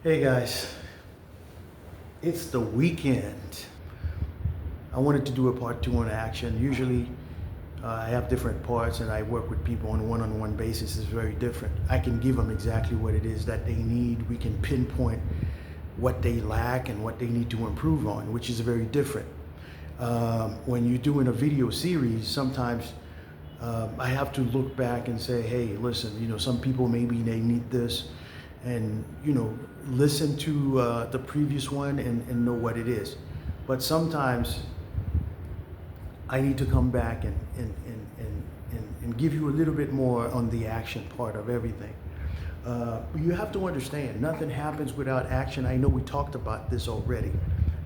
Hey guys, it's the weekend. I wanted to do a part two on action. Usually I have different parts and I work with people on a one-on-one basis. It's very different. I can give them exactly what it is that they need. We can pinpoint what they lack and what they need to improve on, which is very different. When you're doing a video series, sometimes I have to look back and say, hey, listen, some people maybe they need this, and listen to the previous one and know what it is. But sometimes I need to come back and give you a little bit more on the action part of everything. You have to understand, nothing happens without action. I know we talked about this already.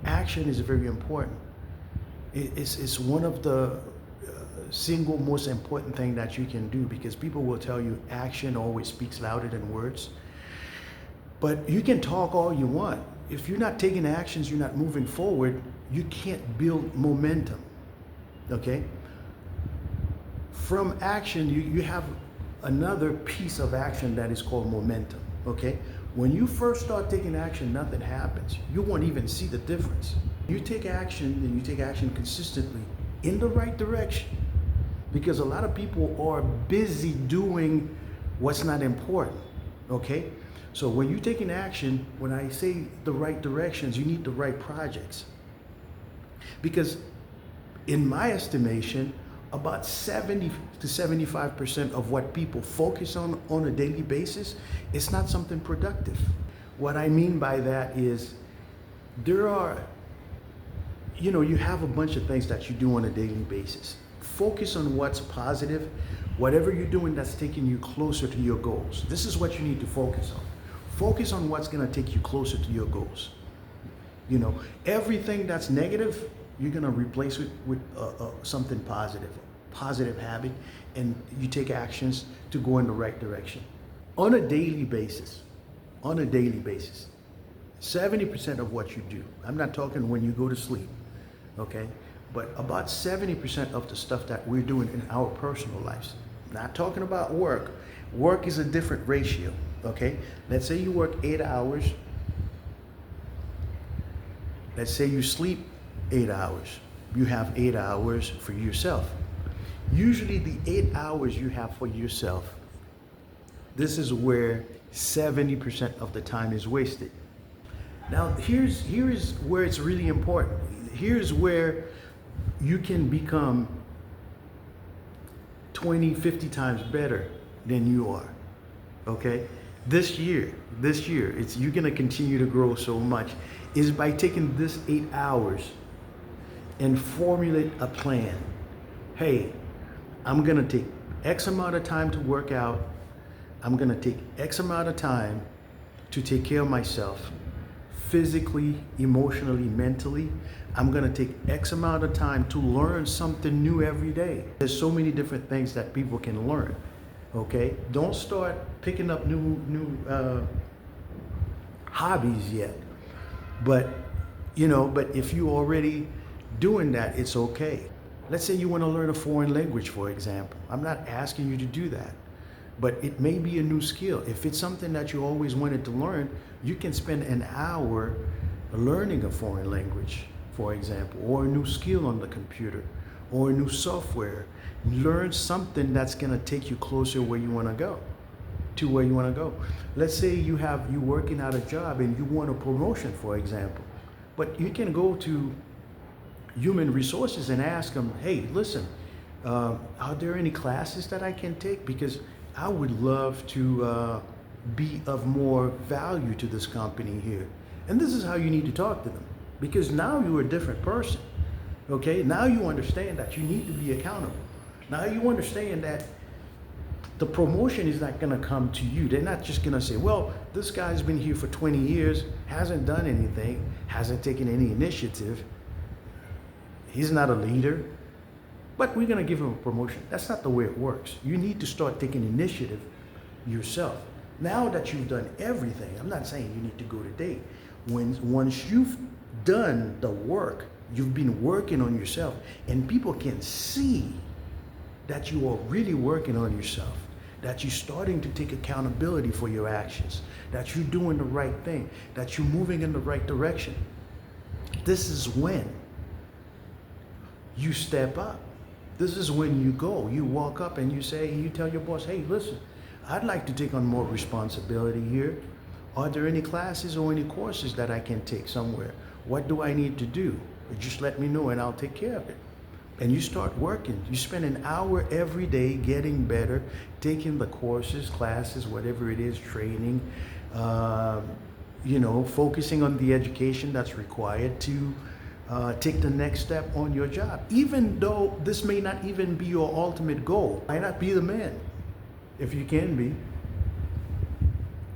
Action is very important. It's one of the single most important thing that you can do, because people will tell you action always speaks louder than words. But you can talk all you want. If you're not taking actions, you're not moving forward, you can't build momentum, okay? From action, you have another piece of action that is called momentum, okay? When you first start taking action, nothing happens. You won't even see the difference. You take action, and you take action consistently in the right direction, because a lot of people are busy doing what's not important, okay? So when you're taking action, when I say the right directions, you need the right projects. Because in my estimation, about 70 to 75% of what people focus on a daily basis is not something productive. What I mean by that is there are, you have a bunch of things that you do on a daily basis. Focus on what's positive, whatever you're doing that's taking you closer to your goals. This is what you need to focus on. Focus on what's going to take you closer to your goals. Everything that's negative, you're going to replace it with something positive, a positive habit, and you take actions to go in the right direction. On a daily basis, 70% of what you do, I'm not talking when you go to sleep, okay? But about 70% of the stuff that we're doing in our personal lives, not talking about work. Work is a different ratio, okay? Let's say you work 8 hours. Let's say you sleep 8 hours. You have 8 hours for yourself. Usually the 8 hours you have for yourself, this is where 70% of the time is wasted. Now here is where it's really important. Here's where you can become 20, 50 times better than you are, okay? This year, you're gonna continue to grow so much, is by taking this 8 hours and formulate a plan. Hey, I'm gonna take X amount of time to work out. I'm gonna take X amount of time to take care of myself, physically, emotionally, mentally. I'm gonna take X amount of time to learn something new every day. There's so many different things that people can learn, okay? Don't start picking up new hobbies yet. But if you're already doing that, it's okay. Let's say you wanna learn a foreign language, for example. I'm not asking you to do that, but it may be a new skill. If it's something that you always wanted to learn, you can spend an hour learning a foreign language, for example, or a new skill on the computer, or a new software. Learn something that's gonna take you closer where you wanna go, to where you wanna go. Let's say you working at a job and you want a promotion, for example, but you can go to human resources and ask them, hey, listen, are there any classes that I can take? Because I would love to be of more value to this company here. And this is how you need to talk to them, because now you're a different person, okay? Now you understand that you need to be accountable. Now you understand that the promotion is not gonna come to you. They're not just gonna say, well, this guy's been here for 20 years, hasn't done anything, hasn't taken any initiative, he's not a leader, but we're gonna give him a promotion. That's not the way it works. You need to start taking initiative yourself. Now that you've done everything, I'm not saying you need to go to date. Once you've done the work, you've been working on yourself, and people can see that you are really working on yourself. that you're starting to take accountability for your actions, that you're doing the right thing, that you're moving in the right direction. This is when you step up. This is when you go. You walk up and you say, you tell your boss, hey, listen, I'd like to take on more responsibility here. Are there any classes or any courses that I can take somewhere? What do I need to do? Just let me know and I'll take care of it. And you start working. You spend an hour every day getting better, taking the courses, classes, whatever it is, training, focusing on the education that's required to take the next step on your job. Even though this may not even be your ultimate goal, why not be the man? If you can be,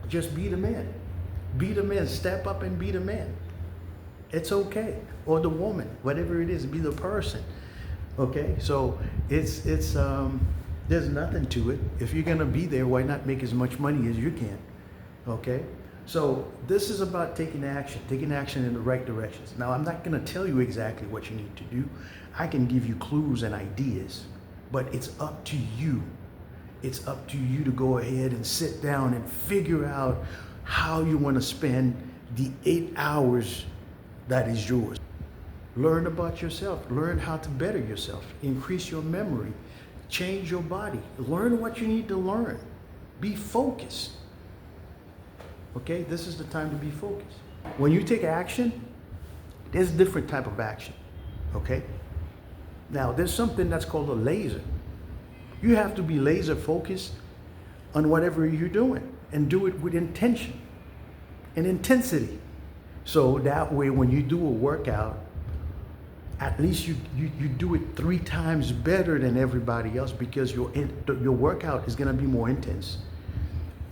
just be the man. Be the man, step up and be the man. It's okay. Or the woman, whatever it is, be the person. Okay, so it's there's nothing to it. If you're gonna be there, why not make as much money as you can? Okay, so this is about taking action in the right directions. Now, I'm not gonna tell you exactly what you need to do. I can give you clues and ideas, but it's up to you. It's up to you to go ahead and sit down and figure out how you want to spend the 8 hours that is yours. Learn about yourself. Learn how to better yourself. Increase your memory. Change your body. Learn what you need to learn. Be focused. Okay, this is the time to be focused. When you take action, there's a different type of action. Okay? Now, there's something that's called a laser. You have to be laser focused on whatever you're doing and do it with intention and intensity. So that way, when you do a workout, at least you do it 3 times better than everybody else, because your workout is going to be more intense.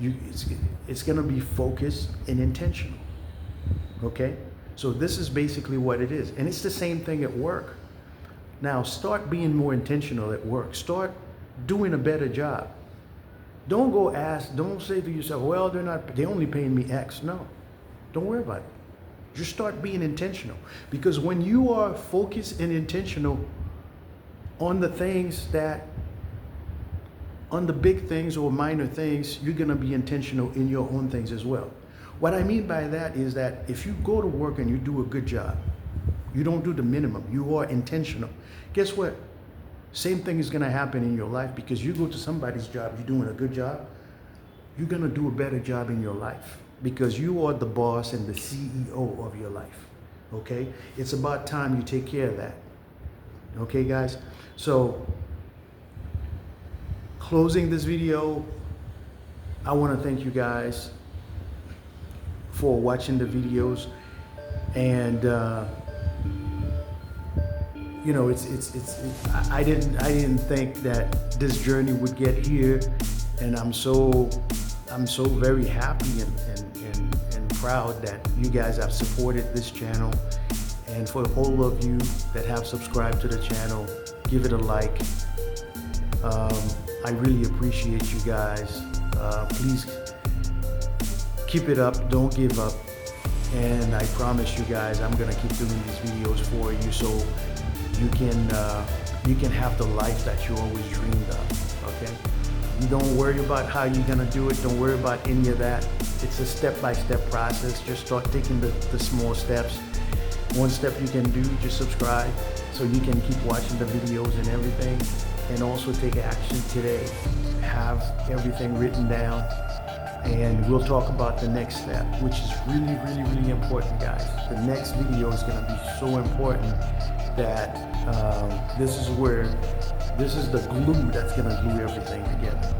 It's going to be focused and intentional. Okay? So this is basically what it is. And it's the same thing at work. Now, start being more intentional at work. Start doing a better job. Don't say to yourself, well, they're only paying me X. No, don't worry about it. Just start being intentional. Because when you are focused and intentional on the things on the big things or minor things, you're gonna be intentional in your own things as well. What I mean by that is that if you go to work and you do a good job, you don't do the minimum, you are intentional. Guess what? Same thing is gonna happen in your life, because you go to somebody's job, you're doing a good job, you're gonna do a better job in your life, because you are the boss and the CEO of your life. Okay? It's about time you take care of that. Okay, guys? So, closing this video, I want to thank you guys for watching the videos. And I didn't think that this journey would get here, and I'm so very happy and proud that you guys have supported this channel. And for all of you that have subscribed to the channel, give it a like. I really appreciate you guys. Please keep it up, don't give up. And I promise you guys, I'm gonna keep doing these videos for you, so you can have the life that you always dreamed of. Okay? You don't worry about how you're gonna do it. Don't worry about any of that. It's a step-by-step process. Just start taking the small steps. One step you can do, just subscribe so you can keep watching the videos and everything. And also take action today. Have everything written down. And we'll talk about the next step, which is really, really, really important, guys. The next video is gonna be so important that this is the glue that's gonna glue everything together.